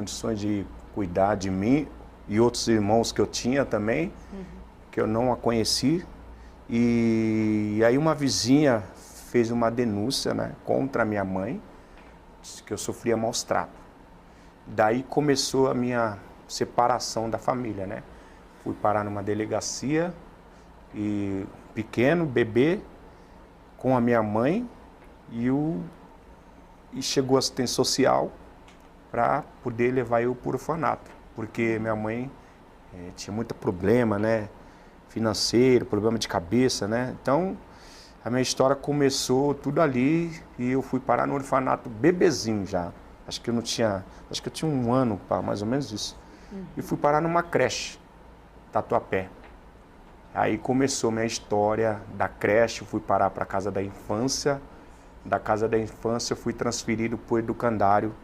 condições de cuidar de mim e outros irmãos que eu tinha também, que eu não a conheci. E aí uma vizinha fez uma denúncia, né, contra a minha mãe, disse que eu sofria maus tratos. Daí começou a minha separação da família, né? Fui parar numa delegacia, e pequeno, bebê, com a minha mãe, e chegou a assistência social para poder levar eu para o orfanato, porque minha mãe tinha muito problema, né, financeiro, problema de cabeça, né? Então, a minha história começou tudo ali e eu fui parar no orfanato bebezinho já. Acho que eu tinha 1 ano, mais ou menos isso. E fui parar numa creche, Tatuapé. Aí começou minha história da creche, fui parar para a casa da infância. Da casa da infância eu fui transferido para o educandário,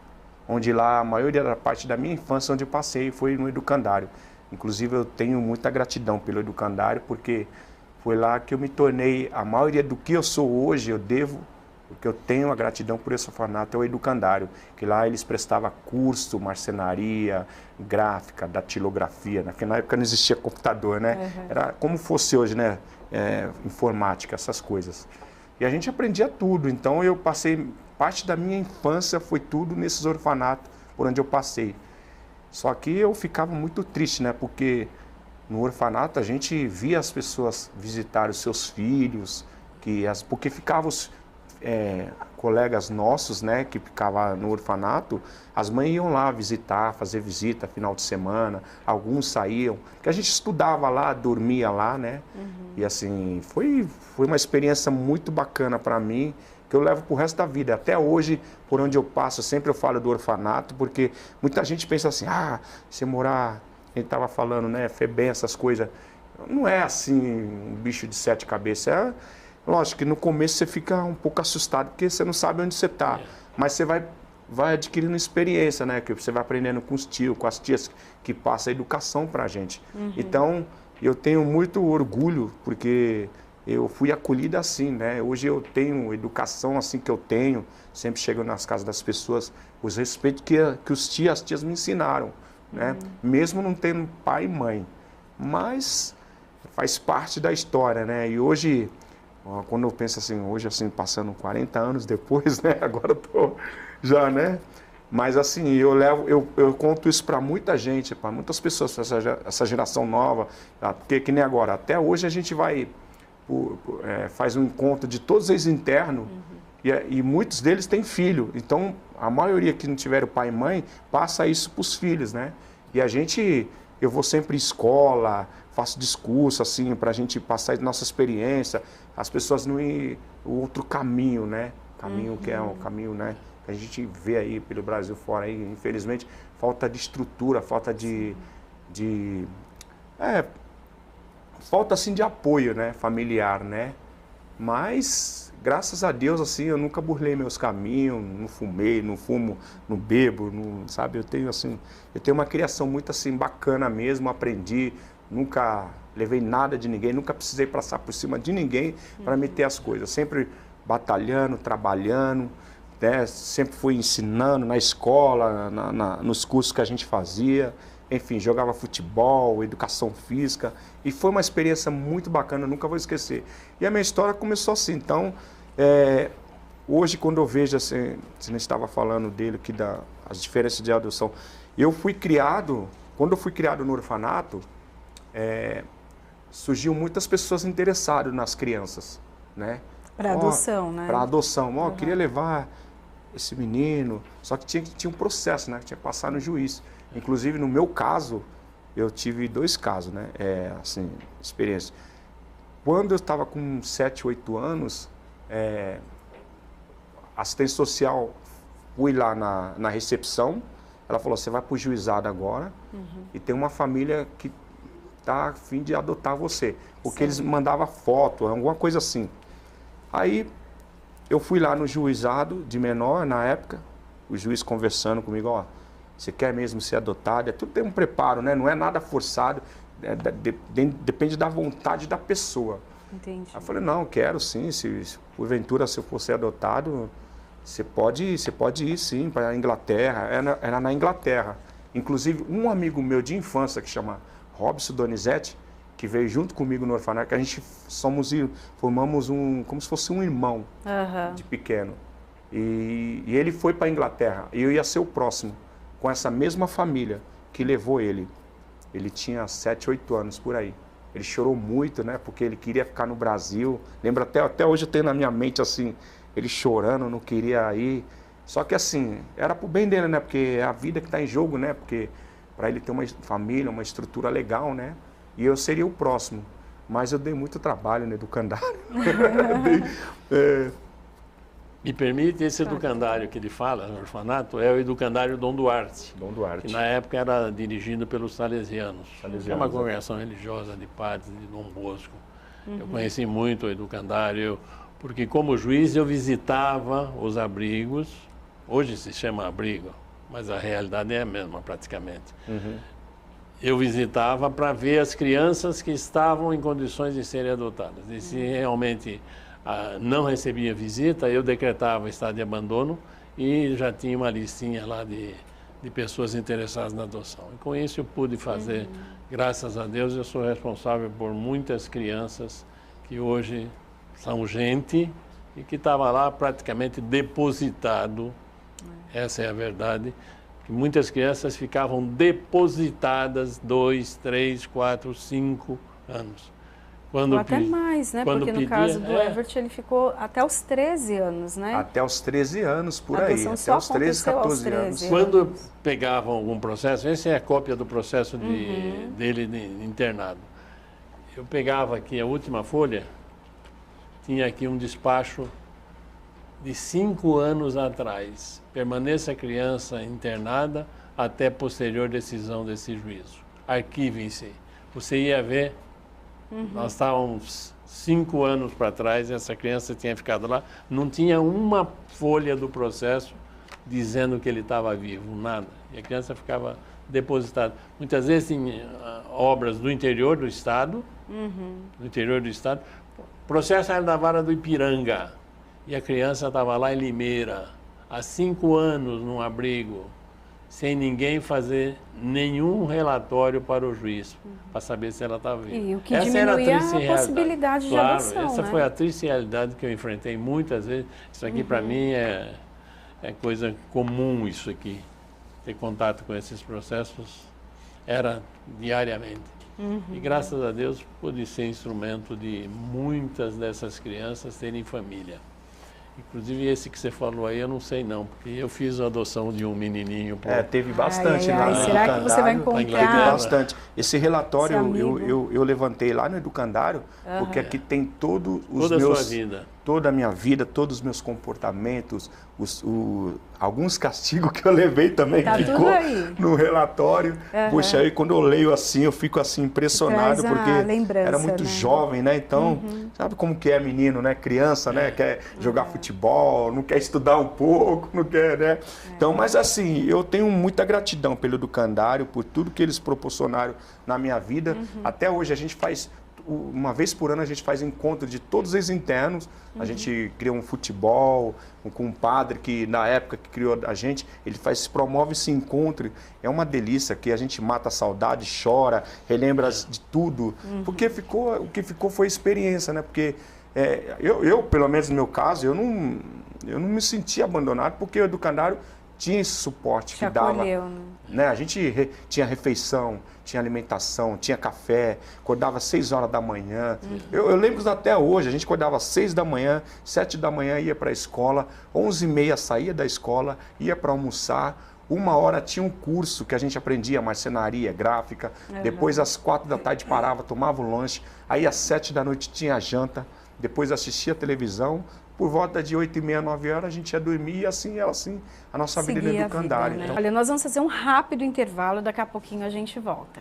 onde lá a maioria da parte da minha infância onde eu passei foi no educandário. Inclusive eu tenho muita gratidão pelo educandário, porque foi lá que eu me tornei, a maioria do que eu sou hoje, eu devo, porque eu tenho a gratidão por esse orfanato, é o educandário, que lá eles prestavam curso, marcenaria, gráfica, datilografia, né? Porque na época não existia computador, né? Era como fosse hoje, né? Informática, essas coisas. E a gente aprendia tudo, então eu passei, parte da minha infância foi tudo nesses orfanatos por onde eu passei. Só que eu ficava muito triste, né? Porque no orfanato a gente via as pessoas visitar os seus filhos, porque ficavam os colegas nossos, né, que ficavam no orfanato, as mães iam lá visitar, fazer visita final de semana, alguns saíam, que a gente estudava lá, dormia lá, né? E assim, foi uma experiência muito bacana para mim, que eu levo pro resto da vida. Até hoje, por onde eu passo, sempre eu falo do orfanato, porque muita gente pensa assim, você morar, a gente estava falando, né, FEBEM, essas coisas, não é assim um bicho de 7 cabeças, lógico que no começo você fica um pouco assustado, porque você não sabe onde você está, mas você vai adquirindo experiência, né, que você vai aprendendo com os tios, com as tias que passam a educação para a gente. Então, eu tenho muito orgulho, porque eu fui acolhido assim, né? Hoje eu tenho educação assim que eu tenho, sempre chego nas casas das pessoas, os respeitos que as tias me ensinaram, né? Mesmo não tendo pai e mãe, mas faz parte da história, né? E hoje, quando eu penso assim, hoje assim, passando 40 anos depois, né? Agora eu tô já, né? Mas assim, eu conto isso para muita gente, para muitas pessoas, essa geração nova, porque que nem agora, até hoje a gente vai faz um encontro de todos eles internos, e muitos deles têm filho. Então, a maioria que não tiveram pai e mãe, passa isso para os filhos, né? E eu vou sempre em escola, faço discurso, assim, para a gente passar a nossa experiência, as pessoas não ir o outro caminho, né? Caminho que é um caminho, né? Que a gente vê aí pelo Brasil fora, aí, infelizmente, falta de estrutura, falta falta assim de apoio, né, familiar, né? Mas graças a Deus assim eu nunca burlei meus caminhos, não fumei, não fumo, não bebo, não, sabe? Eu tenho uma criação muito assim bacana mesmo, aprendi, nunca levei nada de ninguém, nunca precisei passar por cima de ninguém para me ter as coisas, sempre batalhando, trabalhando, né? Sempre fui ensinando na escola, nos cursos que a gente fazia. Enfim, jogava futebol, educação física, e foi uma experiência muito bacana, eu nunca vou esquecer. E a minha história começou assim, então, hoje quando eu vejo, assim, você não estava falando dele, as diferenças de adoção, quando eu fui criado no orfanato, surgiu muitas pessoas interessadas nas crianças, né? Para adoção, né? Para adoção, eu queria levar esse menino, só que tinha um processo, né? Tinha que passar no juiz. Inclusive, no meu caso, eu tive 2 casos, né? Assim, experiência. Quando eu estava com 7, 8 anos, a assistente social, fui lá na recepção, ela falou, você vai para o juizado agora, e tem uma família que está a fim de adotar você. Porque eles mandavam foto, alguma coisa assim. Aí, eu fui lá no juizado de menor, na época, o juiz conversando comigo, você quer mesmo ser adotado? Tudo tem um preparo, né? Não é nada forçado, depende da vontade da pessoa. Entendi. Aí eu falei, não, quero sim, se porventura se eu for ser adotado, você pode ir sim para a Inglaterra, era na Inglaterra. Inclusive, um amigo meu de infância, que chama Robson Donizete, que veio junto comigo no orfanato, que a gente formamos como se fosse um irmão de pequeno. E ele foi para a Inglaterra, e eu ia ser o próximo, com essa mesma família que levou ele. Ele tinha 7, 8 anos, por aí. Ele chorou muito, né, porque ele queria ficar no Brasil. Lembro até hoje eu tenho na minha mente, assim, ele chorando, não queria ir. Só que, assim, era pro bem dele, né, porque é a vida que está em jogo, né, porque para ele ter uma família, uma estrutura legal, né, e eu seria o próximo. Mas eu dei muito trabalho no educandário. Me permite, esse educandário que ele fala, no orfanato, é o educandário Dom Duarte. Dom Duarte. Que na época era dirigido pelos salesianos. É uma congregação religiosa de padres de Dom Bosco. Eu conheci muito o educandário, porque como juiz eu visitava os abrigos. Hoje se chama abrigo, mas a realidade é a mesma praticamente. Eu visitava para ver as crianças que estavam em condições de serem adotadas. E se realmente não recebia visita, eu decretava estado de abandono e já tinha uma listinha lá de pessoas interessadas na adoção. E com isso eu pude fazer, graças a Deus, eu sou responsável por muitas crianças que hoje são gente e que estava lá praticamente depositado, essa é a verdade, que muitas crianças ficavam depositadas 2, 3, 4, 5 anos. Ou até mais, né? Porque no caso do Evert, ele ficou até os 13 anos, né? Até os 13 anos, por aí. Até os 13, 14 anos. Quando pegavam algum processo, essa é a cópia do processo dele de internado. Eu pegava aqui a última folha, tinha aqui um despacho de 5 anos atrás. Permaneça a criança internada até posterior decisão desse juízo. Arquivem-se. Você ia ver... Nós estávamos 5 anos para trás, essa criança tinha ficado lá, não tinha uma folha do processo dizendo que ele estava vivo, nada. E a criança ficava depositada. Muitas vezes em obras do interior do estado, o processo era da vara do Ipiranga, e a criança estava lá em Limeira, há 5 anos num abrigo, sem ninguém fazer nenhum relatório para o juiz, para saber se ela estava viva. E o que diminuía a possibilidade de adoção, essa né? foi a triste realidade que eu enfrentei muitas vezes. Isso aqui, para mim, é coisa comum, isso aqui. Ter contato com esses processos era diariamente. E, graças a Deus, pude ser instrumento de muitas dessas crianças terem família. Inclusive esse que você falou aí, eu não sei não, porque eu fiz a adoção de um menininho. Teve bastante lá no Será que você vai encontrar? Teve bastante. Esse relatório eu levantei lá no educandário, porque aqui tem toda a minha vida, todos os meus comportamentos, alguns castigos que eu levei também, ficou no relatório. Puxa, aí quando eu leio assim, eu fico assim impressionado, porque era muito jovem, né? Então, sabe como que é menino, né? Criança, né? Quer jogar futebol, não quer estudar um pouco, não quer, né? Então, mas assim, eu tenho muita gratidão pelo educandário, por tudo que eles proporcionaram na minha vida. Até hoje a gente faz... Uma vez por ano a gente faz encontro de todos os internos, a gente cria um futebol com um padre que na época que criou a gente, ele promove esse encontro, é uma delícia, que a gente mata a saudade, chora, relembra de tudo, porque o que ficou foi experiência, né? Porque eu, pelo menos no meu caso, eu não me senti abandonado, porque o educandário tinha esse suporte que dava, né? A gente tinha refeição, tinha alimentação, tinha café, acordava às 6 horas da manhã. Eu lembro até hoje, a gente acordava às 6 da manhã, 7 da manhã ia para a escola, 11h30 saía da escola, ia para almoçar, 1h tinha um curso que a gente aprendia marcenaria, gráfica, depois às 4 da tarde parava, tomava o lanche, aí às 7 da noite tinha a janta, depois assistia a televisão. Por volta de 8h30, 9h a gente ia dormir e assim a nossa vida no educandário. Né? Então... Olha, nós vamos fazer um rápido intervalo, daqui a pouquinho a gente volta.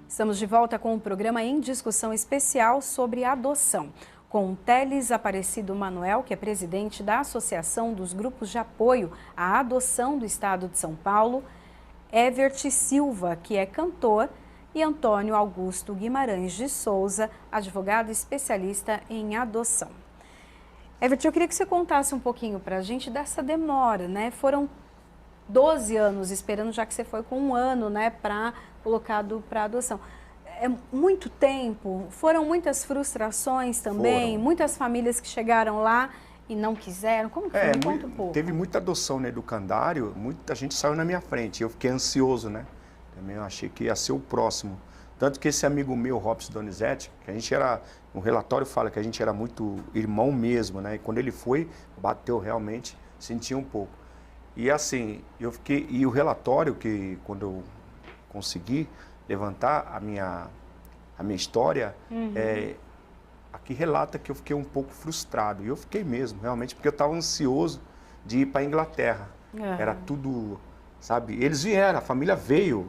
Estamos de volta com o programa Em Discussão especial sobre adoção. com Teles Aparecido Manuel, que é presidente da Associação dos Grupos de Apoio à Adoção do Estado de São Paulo, Evert Silva, que é cantor, e Antônio Augusto Guimarães de Souza, advogado especialista em adoção. Evert, eu queria que você contasse um pouquinho para a gente dessa demora, né? Foram 12 anos esperando, já que você foi com 1 ano, né, colocado para adoção. É muito tempo, foram muitas frustrações também, muitas famílias que chegaram lá e não quiseram. Como que foi? Me conta um pouco. Teve muita adoção no educandário, muita gente saiu na minha frente, eu fiquei ansioso, né? Também eu achei que ia ser o próximo. Tanto que esse amigo meu, Robson Donizete, que a gente era, no relatório fala que a gente era muito irmão mesmo, né? E quando ele foi, bateu realmente, senti um pouco. E assim, eu fiquei, e o relatório que quando eu consegui levantar a minha história, aqui relata que eu fiquei um pouco frustrado. E eu fiquei mesmo, realmente, porque eu estava ansioso de ir para a Inglaterra. Era tudo, sabe? Eles vieram, a família veio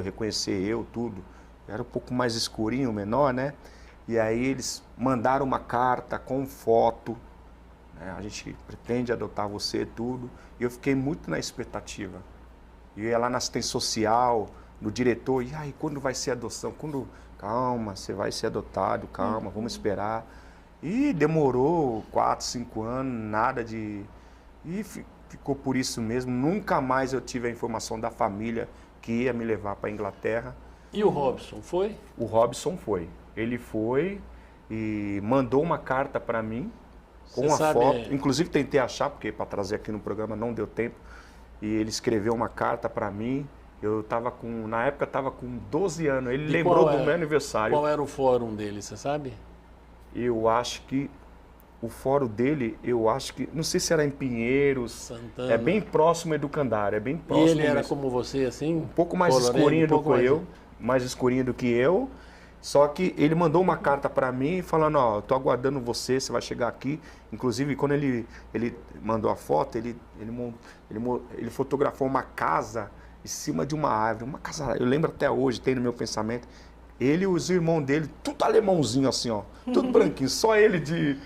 reconhecer eu, tudo. Era um pouco mais escurinho, menor, né? E aí eles mandaram uma carta com foto, né? A gente pretende adotar você, tudo. E eu fiquei muito na expectativa. Eu ia lá na assistência social, no diretor, e aí, quando vai ser a adoção? Calma, você vai ser adotado, calma, vamos esperar. E demorou 4, 5 anos, nada de... E ficou por isso mesmo, nunca mais eu tive a informação da família que ia me levar para a Inglaterra. E o Robson foi? O Robson foi. Ele foi e mandou uma carta para mim, com uma foto. Inclusive tentei achar, porque para trazer aqui no programa não deu tempo. E ele escreveu uma carta para mim. Eu estava com, na época, estava com 12 anos. Ele lembrou do meu aniversário. Qual era o fórum dele, você sabe? Eu acho que o fórum dele, não sei se era em Pinheiros. Santana. É bem próximo ao Educandário, é bem próximo. E ele era como você, assim? Um pouco mais escurinho do que eu, mais escurinho do que eu. Só que ele mandou uma carta para mim falando, ó, eu tô aguardando você vai chegar aqui. Inclusive, quando ele mandou a foto, ele fotografou uma casa em cima de uma árvore, uma casa, eu lembro até hoje, tem no meu pensamento, ele e os irmãos dele, tudo alemãozinho assim, ó, tudo branquinho, só ele de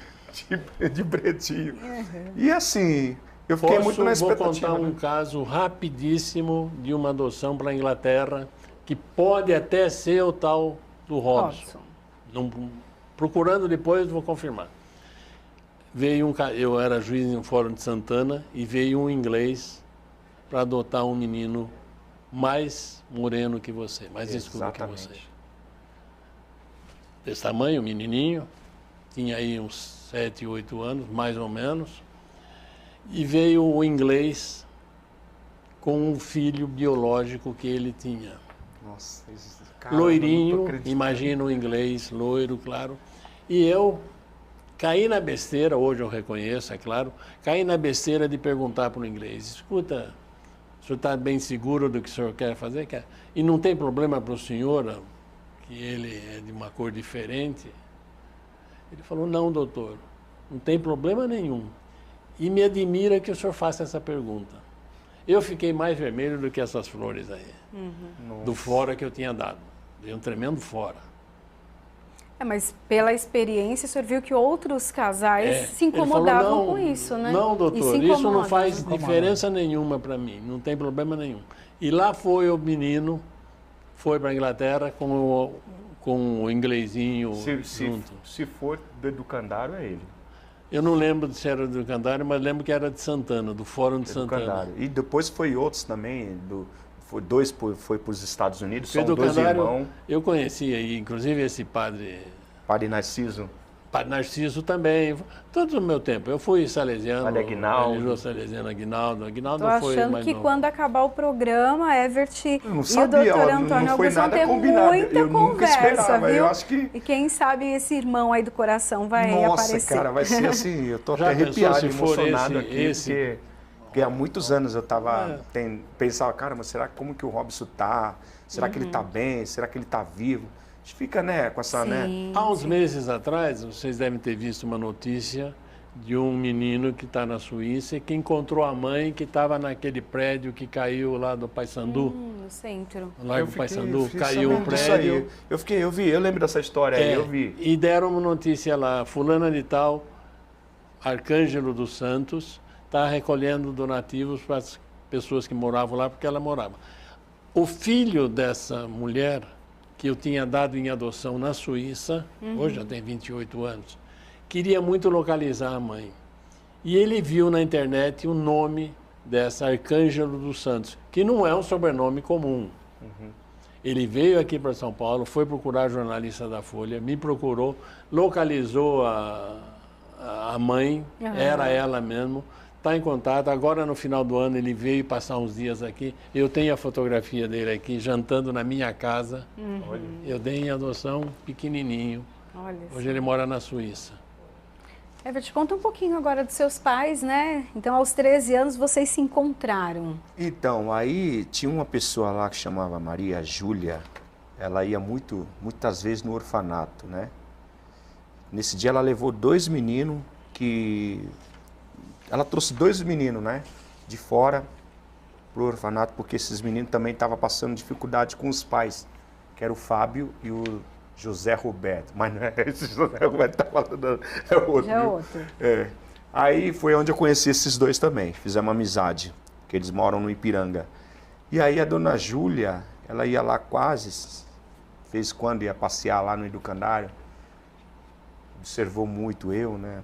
pretinho. E assim, eu fiquei muito na expectativa. Vou contar um caso rapidíssimo de uma adoção para a Inglaterra, que pode até ser o tal do Robson. Procurando depois, vou confirmar. Eu era juiz no Fórum de Santana e veio um inglês para adotar um menino mais moreno que você, mais escuro que você. Desse tamanho, menininho, tinha aí uns 7, 8 anos, mais ou menos, e veio o inglês com um filho biológico que ele tinha. Nossa, loirinho, imagina o inglês, loiro, claro. E eu caí na besteira, hoje eu reconheço, é claro, caí na besteira de perguntar para o inglês, escuta, o senhor está bem seguro do que o senhor quer fazer? Quer? E não tem problema para o senhor, que ele é de uma cor diferente? Ele falou, não, doutor, não tem problema nenhum. E me admira que o senhor faça essa pergunta. Eu fiquei mais vermelho do que essas flores aí, do fora que eu tinha dado. Dei um tremendo fora. Mas pela experiência, o senhor viu que outros casais se incomodavam falou, com isso, né? Não, doutor, isso não faz diferença nenhuma para mim, não tem problema nenhum. E lá foi o menino, foi para a Inglaterra com o inglesinho junto. Se for do Educandário, é ele. Eu não lembro se era do Educandário, mas lembro que era de Santana, do Fórum de Santana. E depois foi outros também, dois foi para os Estados Unidos, são dois irmãos. Eu conheci aí, inclusive esse padre... Padre Narciso. Padre Narciso também, todo o meu tempo. Eu fui salesiano, Padre Aguinaldo. Salesiano Aguinaldo foi achando mais que novo. Quando acabar o programa, Evert e o sabia, doutor Antônio Augusto vão ter muita conversa, viu? Eu acho que... E quem sabe esse irmão aí do coração vai aparecer. Nossa, cara, vai ser assim, eu tô até arrepiado, emocionado aqui, porque há muitos anos eu estava pensava, cara, mas será como que o Robson tá? Será que ele está bem? Será que ele está vivo? A gente fica, né, com essa, sim, Há uns meses atrás, vocês devem ter visto uma notícia de um menino que está na Suíça e que encontrou a mãe que estava naquele prédio que caiu lá do Paissandu. No centro. No Largo Paissandu, caiu um prédio. Eu vi, eu lembro dessa história aí, eu vi. E deram uma notícia lá, fulana de tal, Arcângelo dos Santos, está recolhendo donativos para as pessoas que moravam lá, porque ela morava. O filho dessa mulher, que eu tinha dado em adoção na Suíça, hoje já tem 28 anos, queria muito localizar a mãe. E ele viu na internet o nome dessa Arcângelo dos Santos, que não é um sobrenome comum. Ele veio aqui para São Paulo, foi procurar jornalista da Folha, me procurou, localizou a mãe, era ela mesmo, está em contato. Agora, no final do ano, ele veio passar uns dias aqui. Eu tenho a fotografia dele aqui, jantando na minha casa. Eu dei em adoção pequenininho. Hoje ele mora na Suíça. Evert, conta um pouquinho agora dos seus pais, né? Então, aos 13 anos, vocês se encontraram. Então, aí tinha uma pessoa lá que chamava Maria Júlia. Ela ia muitas vezes no orfanato, né? Nesse dia ela levou 2 meninos que... Ela trouxe 2 meninos, né? De fora pro orfanato, porque esses meninos também estavam passando dificuldade com os pais, que era o Fábio e o José Roberto. Mas não é esse José Roberto que tá falando, é outro. É outro. É. Aí foi onde eu conheci esses 2 também, fizemos uma amizade, que eles moram no Ipiranga. E aí a dona Júlia, ela ia lá quase, fez quando ia passear lá no educandário, observou muito eu, né?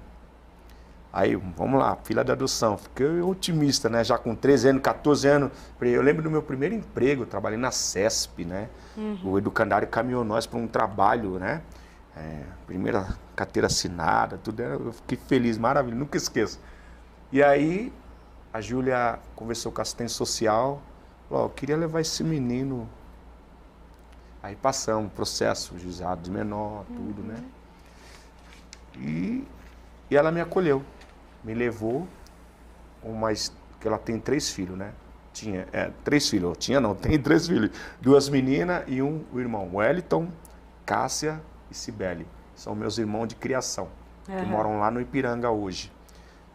Aí, vamos lá, fila de adoção. Fiquei otimista, né? Já com 13 anos, 14 anos. Eu lembro do meu primeiro emprego, eu trabalhei na CESP, né? O educandário caminhou nós para um trabalho, né? Primeira carteira assinada, tudo. Eu fiquei feliz, maravilha, nunca esqueço. E aí, a Júlia conversou com a assistente social. Falou, eu queria levar esse menino. Aí passamos, processo, juizado de menor, tudo, né? E ela me acolheu. Me levou, que ela tem 3 filhos, né? Tinha 3 filhos, tem 3 filhos. 2 meninas e o irmão, Wellington, Cássia e Cibele. São meus irmãos de criação, que moram lá no Ipiranga hoje.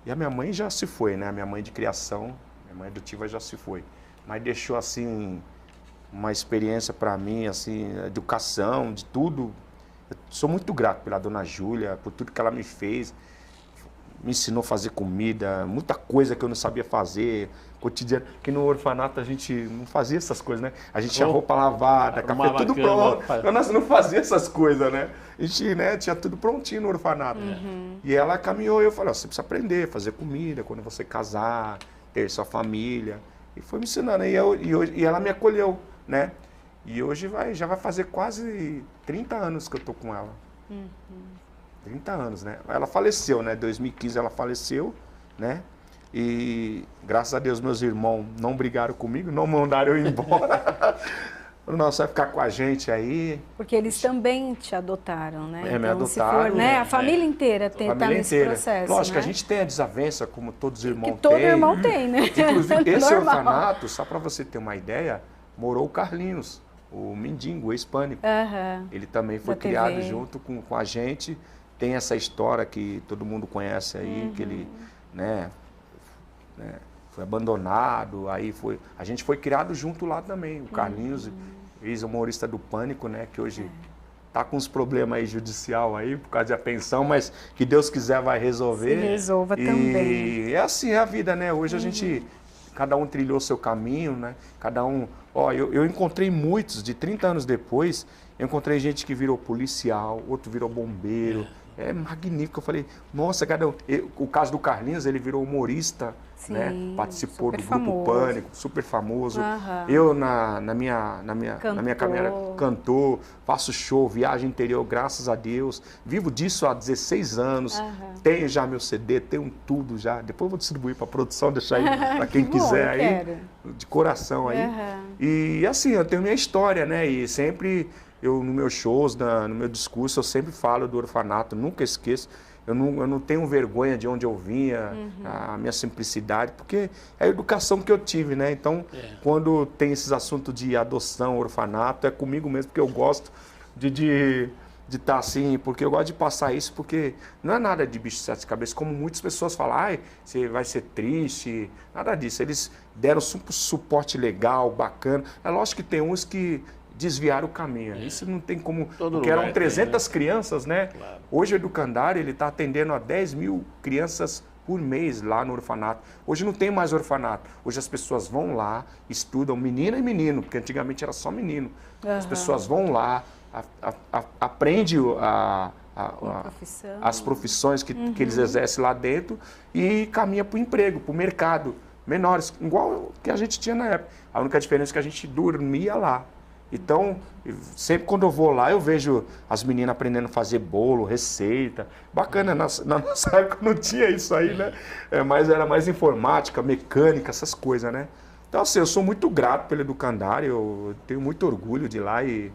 E a minha mãe já se foi, né? A minha mãe de criação, minha mãe adotiva já se foi. Mas deixou, assim, uma experiência para mim, assim, educação, de tudo. Eu sou muito grato pela dona Júlia, por tudo que ela me fez. Me ensinou a fazer comida, muita coisa que eu não sabia fazer, cotidiano. Porque no orfanato a gente não fazia essas coisas, né? A gente tinha roupa lavada, café, tudo pronto. Nós não fazia essas coisas, né? A gente, né, tinha tudo prontinho no orfanato. E ela caminhou e eu falei, ó, você precisa aprender a fazer comida quando você casar, ter sua família. E foi me ensinando. E ela me acolheu, né? E hoje já vai fazer quase 30 anos que eu tô com ela. 30 anos, né? Ela faleceu, né? Em 2015 ela faleceu, né? E graças a Deus meus irmãos não brigaram comigo, não mandaram eu embora. Não, você vai ficar com a gente aí. Porque eles também te adotaram, né? Me adotaram. Se for, né? A família inteira está nesse processo, Lógico, né? a gente tem a desavença, como todos os irmãos têm. Que todo irmão tem, né? Inclusive, esse orfanato, só para você ter uma ideia, morou o Carlinhos, o mendigo, o ex-pânico. Ele também foi criado junto com a gente. Tem essa história que todo mundo conhece aí, que ele, né, foi abandonado, a gente foi criado junto lá também, o Carlinhos, ex-humorista do Pânico, né, que hoje tá com uns problemas aí judicial aí, por causa da pensão, mas que Deus quiser vai resolver. Se resolva também. E é assim, é a vida, né, hoje a gente, cada um trilhou o seu caminho, né, cada um, eu encontrei muitos, de 30 anos depois, eu encontrei gente que virou policial, outro virou bombeiro. É magnífico. Eu falei, nossa, o caso do Carlinhos, ele virou humorista, sim, né? Participou do famoso. Grupo Pânico, super famoso. Eu, na minha caminhada, cantor, faço show, viagem interior, graças a Deus. Vivo disso há 16 anos. Tenho já meu CD, tenho tudo já. Depois eu vou distribuir para a produção, deixar aí para quem quiser aí. De coração aí. E assim, eu tenho minha história, né? E sempre... nos meus shows, no meu discurso, eu sempre falo do orfanato, nunca esqueço. Eu não tenho vergonha de onde eu vinha, a minha simplicidade, porque é a educação que eu tive, né? Então, quando tem esses assuntos de adoção, orfanato, é comigo mesmo, porque eu gosto de de estar assim, porque eu gosto de passar isso, porque não é nada de bicho de sete cabeças, como muitas pessoas falam, ai, você vai ser triste, nada disso. Eles deram suporte legal, bacana. É lógico que tem uns que desviaram o caminho. Isso não tem como... Porque eram 300 crianças, né? Claro. Hoje o Educandário, ele está atendendo a 10 mil crianças por mês lá no orfanato. Hoje não tem mais orfanato. Hoje as pessoas vão lá, estudam, menina e menino, porque antigamente era só menino. As pessoas vão lá, aprendem as profissões que eles exercem lá dentro e caminha para o emprego, para o mercado. Menores, igual que a gente tinha na época. A única diferença é que a gente dormia lá. Então, sempre quando eu vou lá, eu vejo as meninas aprendendo a fazer bolo, receita. Bacana, na nossa época não tinha isso aí, né? Mas era mais informática, mecânica, essas coisas, né? Então, assim, eu sou muito grato pelo Educandário, eu tenho muito orgulho de ir lá e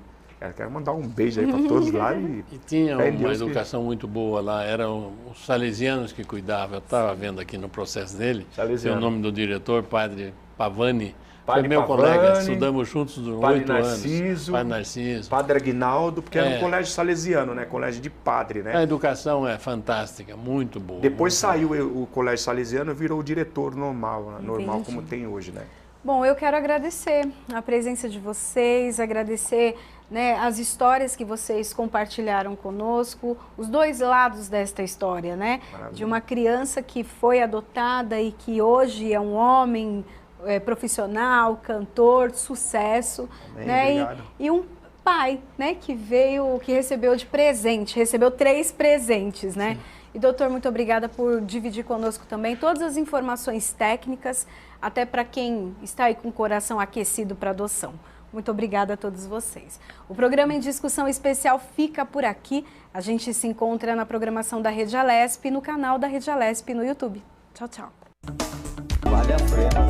quero mandar um beijo aí para todos lá. E tinha uma educação muito boa lá, eram os salesianos que cuidavam. Eu estava vendo aqui no processo dele, tem o nome do diretor, Padre Pavani. Foi meu colega, estudamos juntos durante 8 anos. Padre Narciso. Padre Aguinaldo, porque era um colégio salesiano, né? Colégio de padre, né? A educação é fantástica, muito boa. Depois saiu o colégio salesiano e virou o diretor normal como tem hoje, né? Bom, eu quero agradecer a presença de vocês, agradecer, né, as histórias que vocês compartilharam conosco, os dois lados desta história, né? Maravilha. De uma criança que foi adotada e que hoje é um homem profissional, cantor, sucesso, amém, né? E um pai, né, que recebeu de presente, recebeu 3 presentes, né? Sim. E doutor, muito obrigada por dividir conosco também todas as informações técnicas, até para quem está aí com o coração aquecido para adoção. Muito obrigada a todos vocês. O programa Em Discussão Especial fica por aqui. A gente se encontra na programação da Rede Alesp, no canal da Rede Alesp no YouTube. Tchau, tchau. Vale a pena.